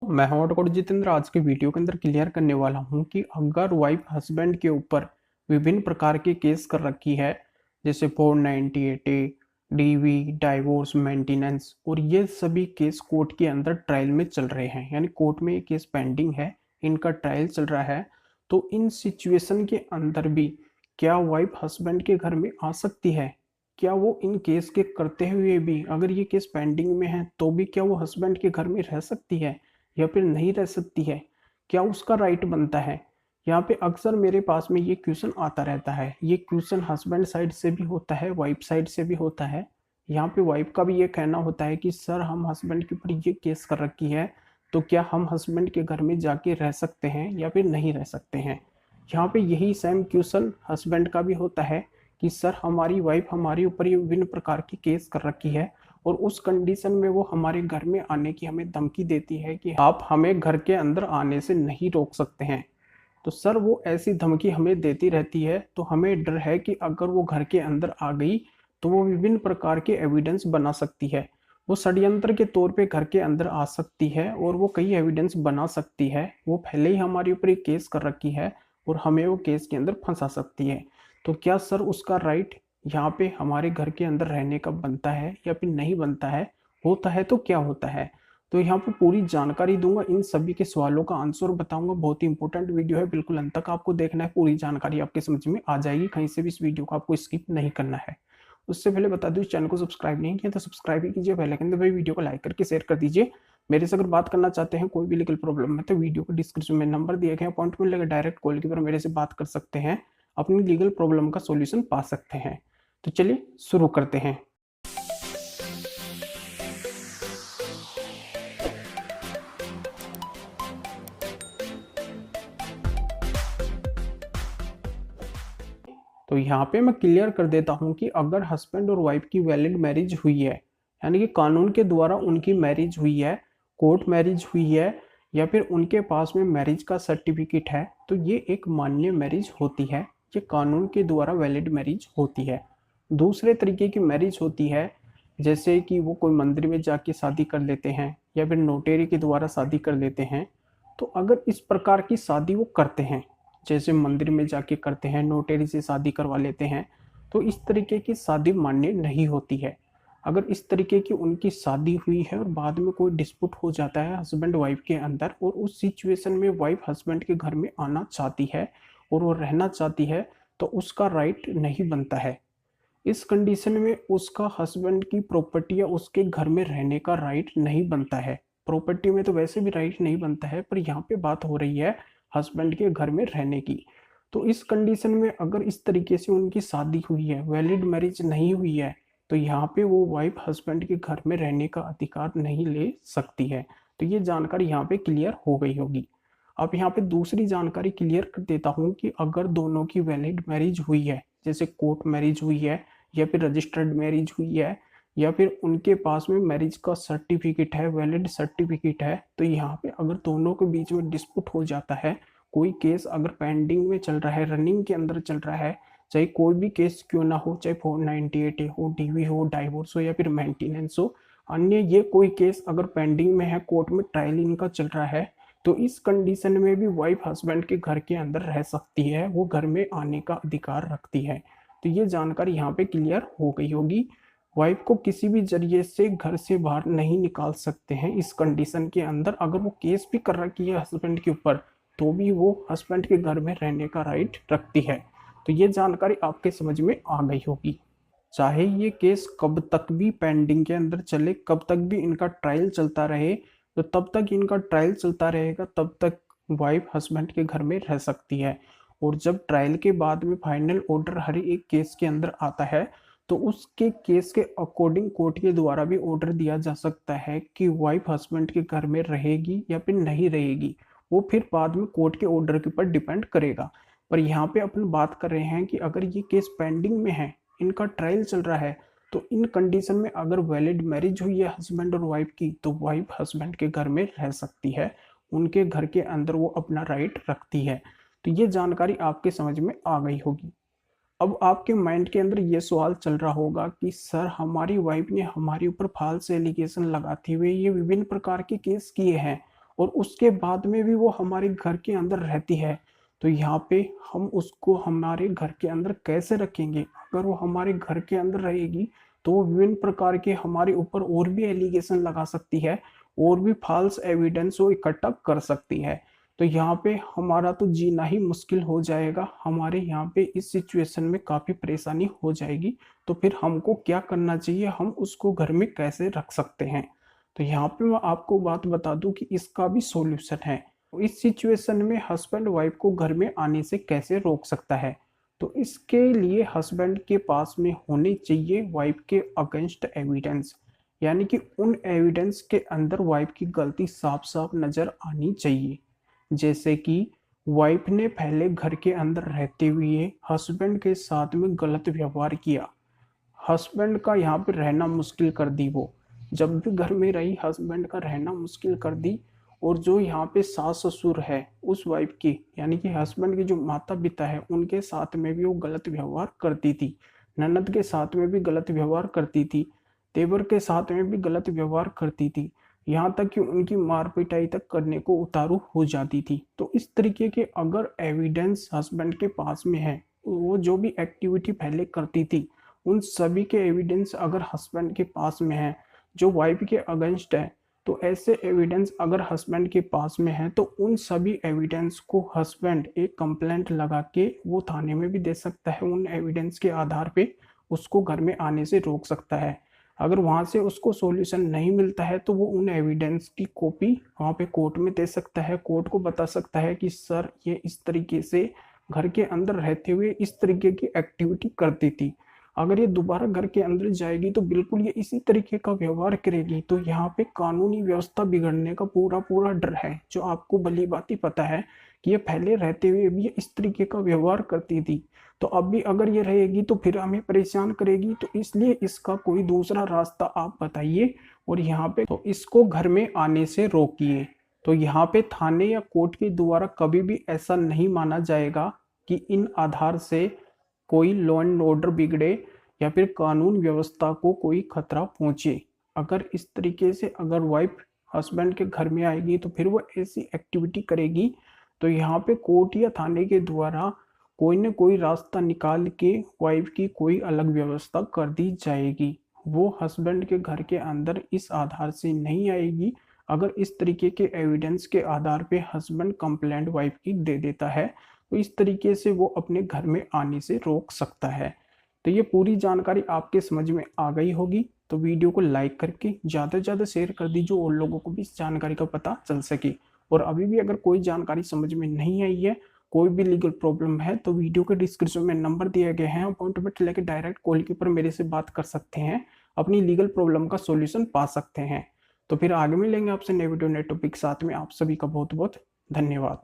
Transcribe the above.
मैं हूं डॉक्टर जितेंद्र। आज के वीडियो के अंदर क्लियर करने वाला हूं कि अगर वाइफ हस्बैंड के ऊपर विभिन्न प्रकार के केस कर रखी है, जैसे 498A, डीवी, डाइवोर्स, मेंटेनेंस, और ये सभी केस कोर्ट के अंदर ट्रायल में चल रहे हैं, यानी कोर्ट में ये केस पेंडिंग है, इनका ट्रायल चल रहा है। तो इन सिचुएशन के अंदर भी क्या वाइफ हस्बैंड के घर में आ सकती है? क्या वो इन केस के करते हुए भी, अगर ये केस पेंडिंग में है तो भी क्या वो हस्बैंड के घर में रह सकती है या फिर नहीं रह सकती है? क्या उसका राइट बनता है? यहाँ पे अक्सर मेरे पास में ये क्वेश्चन आता रहता है। ये क्वेश्चन हस्बैंड साइड से भी होता है, वाइफ साइड से भी होता है। यहाँ पे वाइफ का भी ये कहना होता है कि सर, हम हस्बैंड के ऊपर ये केस कर रखी है, तो क्या हम हस्बैंड के घर में जाके रह सकते हैं या फिर नहीं रह सकते हैं? यहाँ पे यही सेम क्वेश्चन हस्बैंड का भी होता है कि सर, हमारी वाइफ हमारे ऊपर ये विभिन्न प्रकार की केस कर रखी है और उस कंडीशन में वो हमारे घर में आने की हमें धमकी देती है कि आप हमें घर के अंदर आने से नहीं रोक सकते हैं। तो सर, वो ऐसी धमकी हमें देती रहती है, तो हमें डर है कि अगर वो घर के अंदर आ गई तो वो विभिन्न प्रकार के एविडेंस बना सकती है। वो षड्यंत्र के तौर पे घर के अंदर आ सकती है और वो कई एविडेंस बना सकती है। वो पहले ही हमारे ऊपर एक केस कर रखी है और हमें वो केस के अंदर फंसा सकती है। तो क्या सर, उसका राइट यहाँ पे हमारे घर के अंदर रहने का बनता है या फिर नहीं बनता है? होता है तो क्या होता है? तो यहाँ पे पूरी जानकारी दूंगा, इन सभी के सवालों का आंसर बताऊंगा। बहुत ही इंपॉर्टेंट वीडियो है, बिल्कुल अंत तक आपको देखना है, पूरी जानकारी आपके समझ में आ जाएगी। कहीं से भी इस वीडियो को आपको स्किप नहीं करना है। उससे पहले बता दूं, इस चैनल को सब्सक्राइब नहीं किया तो सब्सक्राइब ही कीजिए, बेल आइकन दबाइए, वीडियो को लाइक करके शेयर कर दीजिए। मेरे से अगर बात करना चाहते हैं कोई भी लीगल प्रॉब्लम में, तो वीडियो को डिस्क्रिप्शन में नंबर दिए गए, अपॉइंटमेंट लेकर डायरेक्ट कॉल के ऊपर मेरे से बात कर सकते हैं, अपनी लीगल प्रॉब्लम का सॉल्यूशन पा सकते हैं। तो चलिए शुरू करते हैं। तो यहाँ पे मैं क्लियर कर देता हूँ कि अगर हस्बैंड और वाइफ की वैलिड मैरिज हुई है, यानी कि कानून के द्वारा उनकी मैरिज हुई है, कोर्ट मैरिज हुई है, या फिर उनके पास में मैरिज का सर्टिफिकेट है, तो ये एक मान्य मैरिज होती है। ये कानून के द्वारा वैलिड मैरिज होती है। दूसरे तरीके की मैरिज होती है, जैसे कि वो कोई मंदिर में जाके शादी कर लेते हैं या फिर नोटेरी के द्वारा शादी कर लेते हैं। तो अगर इस प्रकार की शादी वो करते हैं, जैसे मंदिर में जाके करते हैं, नोटेरी से शादी करवा लेते हैं, तो इस तरीके की शादी मान्य नहीं होती है। अगर इस तरीके की उनकी शादी हुई है और बाद में कोई डिस्प्यूट हो जाता है हस्बैंड वाइफ के अंदर, और उस सिचुएशन में वाइफ हस्बैंड के घर में आना चाहती है और वो रहना चाहती है, तो उसका राइट नहीं बनता है। इस कंडीशन में उसका हस्बैंड की प्रॉपर्टी या उसके घर में रहने का राइट नहीं बनता है। प्रॉपर्टी में तो वैसे भी राइट नहीं बनता है, पर यहाँ पे बात हो रही है हस्बैंड के घर में रहने की। तो इस कंडीशन में अगर इस तरीके से उनकी शादी हुई है, वैलिड मैरिज नहीं हुई है, तो यहाँ पे वो वाइफ हस्बैंड के घर में रहने का अधिकार नहीं ले सकती है। तो ये जानकारी यहाँ पे क्लियर हो गई होगी। अब यहाँ पे दूसरी जानकारी क्लियर कर देता हूँ कि अगर दोनों की वैलिड मैरिज हुई है, जैसे कोर्ट मैरिज हुई है या फिर रजिस्टर्ड मैरिज हुई है, या फिर उनके पास में मैरिज का सर्टिफिकेट है, वैलिड सर्टिफिकेट है, तो यहाँ पे अगर दोनों के बीच में डिस्प्यूट हो जाता है, कोई केस अगर पेंडिंग में चल रहा है, रनिंग के अंदर चल रहा है, चाहे कोई भी केस क्यों ना हो, चाहे 498 हो, डीवी हो, डाइवोर्स हो या फिर मेंटेनेंस हो, अन्य ये कोई केस अगर पेंडिंग में है, कोर्ट में ट्रायल इनका चल रहा है, तो इस कंडीशन में भी वाइफ हस्बैंड के घर के अंदर रह सकती है, वो घर में आने का अधिकार रखती है। तो ये जानकारी यहाँ पे क्लियर हो गई होगी। वाइफ को किसी भी जरिए से घर से बाहर नहीं निकाल सकते हैं इस कंडीशन के अंदर। अगर वो केस भी कर रखी है हस्बैंड के ऊपर, तो भी वो हस्बैंड के घर में रहने का राइट रखती है। तो ये जानकारी आपके समझ में आ गई होगी। चाहे ये केस कब तक भी पेंडिंग के अंदर चले, कब तक भी इनका ट्रायल चलता रहे, तो तब तक इनका ट्रायल चलता रहेगा, तब तक वाइफ हस्बैंड के घर में रह सकती है। और जब ट्रायल के बाद में फाइनल ऑर्डर हर एक केस के अंदर आता है, तो उसके केस के अकॉर्डिंग कोर्ट के द्वारा भी ऑर्डर दिया जा सकता है कि वाइफ हस्बैंड के घर में रहेगी या फिर नहीं रहेगी। वो फिर बाद में कोर्ट के ऑर्डर के ऊपर डिपेंड करेगा। पर यहाँ पे अपन बात कर रहे हैं कि अगर ये केस पेंडिंग में है, इनका ट्रायल चल रहा है, तो इन कंडीशन में अगर वैलिड मैरिज हुई है हस्बैंड और वाइफ की, तो वाइफ हस्बैंड के घर में रह सकती है, उनके घर के अंदर वो अपना राइट रखती है। तो ये जानकारी आपके समझ में आ गई होगी। अब आपके माइंड के अंदर ये सवाल चल रहा होगा कि सर, हमारी वाइफ ने हमारे ऊपर फाल्स एलिगेशन लगाते हुए ये विभिन्न प्रकार के केस किए हैं और उसके बाद में भी वो हमारे घर के अंदर रहती है, तो यहाँ पे हम उसको हमारे घर के अंदर कैसे रखेंगे? अगर वो हमारे घर के अंदर रहेगी तो वो विभिन्न प्रकार के हमारे ऊपर और भी एलिगेशन लगा सकती है, और भी फॉल्स एविडेंस वो इकट्ठा कर सकती है। तो यहाँ पे हमारा तो जीना ही मुश्किल हो जाएगा, हमारे यहाँ पे इस सिचुएशन में काफ़ी परेशानी हो जाएगी। तो फिर हमको क्या करना चाहिए, हम उसको घर में कैसे रख सकते हैं? तो यहाँ पे मैं आपको बात बता दूं कि इसका भी सॉल्यूशन है। तो इस सिचुएशन में हस्बैंड वाइफ को घर में आने से कैसे रोक सकता है? तो इसके लिए हस्बैंड के पास में होने चाहिए वाइफ के अगेंस्ट एविडेंस, यानी कि उन एविडेंस के अंदर वाइफ की गलती साफ साफ नजर आनी चाहिए। जैसे कि वाइफ ने पहले घर के अंदर रहते हुए हस्बैंड के साथ में गलत व्यवहार किया, हस्बैंड का यहाँ पे रहना मुश्किल कर दी, वो जब भी घर में रही हस्बैंड का रहना मुश्किल कर दी। और जो यहाँ पे सास ससुर है उस वाइफ की, यानी कि हस्बैंड के जो माता पिता है, उनके साथ में भी वो गलत व्यवहार करती थी, ननद के साथ में भी गलत व्यवहार करती थी, देवर के साथ में भी गलत व्यवहार करती थी, यहाँ तक कि उनकी मार पिटाई तक करने को उतारू हो जाती थी। तो इस तरीके के अगर एविडेंस हस्बैंड के पास में है, वो जो भी एक्टिविटी पहले करती थी उन सभी के एविडेंस अगर हस्बैंड के पास में है जो वाइफ के अगेंस्ट है, तो ऐसे एविडेंस अगर हस्बैंड के पास में है तो उन सभी एविडेंस को हस्बैंड एक कंप्लेंट लगा के वो थाने में भी दे सकता है। उन एविडेंस के आधार पे उसको घर में आने से रोक सकता है। अगर वहां से उसको सॉल्यूशन नहीं मिलता है तो वो उन एविडेंस की कॉपी वहां पे कोर्ट में दे सकता है, कोर्ट को बता सकता है कि सर ये इस तरीके से घर के अंदर रहते हुए इस तरीके की एक्टिविटी करती थी, अगर ये दोबारा घर के अंदर जाएगी तो बिल्कुल ये इसी तरीके का व्यवहार करेगी। तो यहाँ पे कानूनी व्यवस्था बिगड़ने का पूरा पूरा डर है, जो आपको भली बात ही पता है कि ये पहले रहते हुए भी ये इस तरीके का व्यवहार करती थी, तो अब भी अगर ये रहेगी तो फिर हमें परेशान करेगी। तो इसलिए इसका कोई दूसरा रास्ता आप बताइए, और यहाँ पे तो इसको घर में आने से रोकिए। तो यहाँ पे थाने या कोर्ट के द्वारा कभी भी ऐसा नहीं माना जाएगा कि इन आधार से कोई लॉ एंड ऑर्डर बिगड़े या फिर कानून व्यवस्था को कोई खतरा पहुंचे। अगर इस तरीके से अगर वाइफ हस्बैंड के घर में आएगी तो फिर वो ऐसी एक्टिविटी करेगी, तो यहाँ पे कोर्ट या थाने के द्वारा कोई न कोई रास्ता निकाल के वाइफ की कोई अलग व्यवस्था कर दी जाएगी। वो हस्बैंड के घर के अंदर इस आधार से नहीं आएगी अगर इस तरीके के एविडेंस के आधार पे हस्बैंड कंप्लेंट वाइफ की दे देता है, तो इस तरीके से वो अपने घर में आने से रोक सकता है। तो ये पूरी जानकारी आपके समझ में आ गई होगी, तो वीडियो को लाइक करके ज़्यादा से ज़्यादा शेयर कर दीजिए और लोगों को भी इस जानकारी का पता चल सके। और अभी भी अगर कोई जानकारी समझ में नहीं आई है, कोई भी लीगल प्रॉब्लम है, तो वीडियो के डिस्क्रिप्शन में नंबर दिए गए हैं, अपॉइंटमेंट लेके डायरेक्ट कॉल के ऊपर मेरे से बात कर सकते हैं, अपनी लीगल प्रॉब्लम का सोल्यूशन पा सकते हैं। तो फिर आगे मिलेंगे आपसे नए वीडियो नए टॉपिक साथ में। आप सभी का बहुत बहुत धन्यवाद।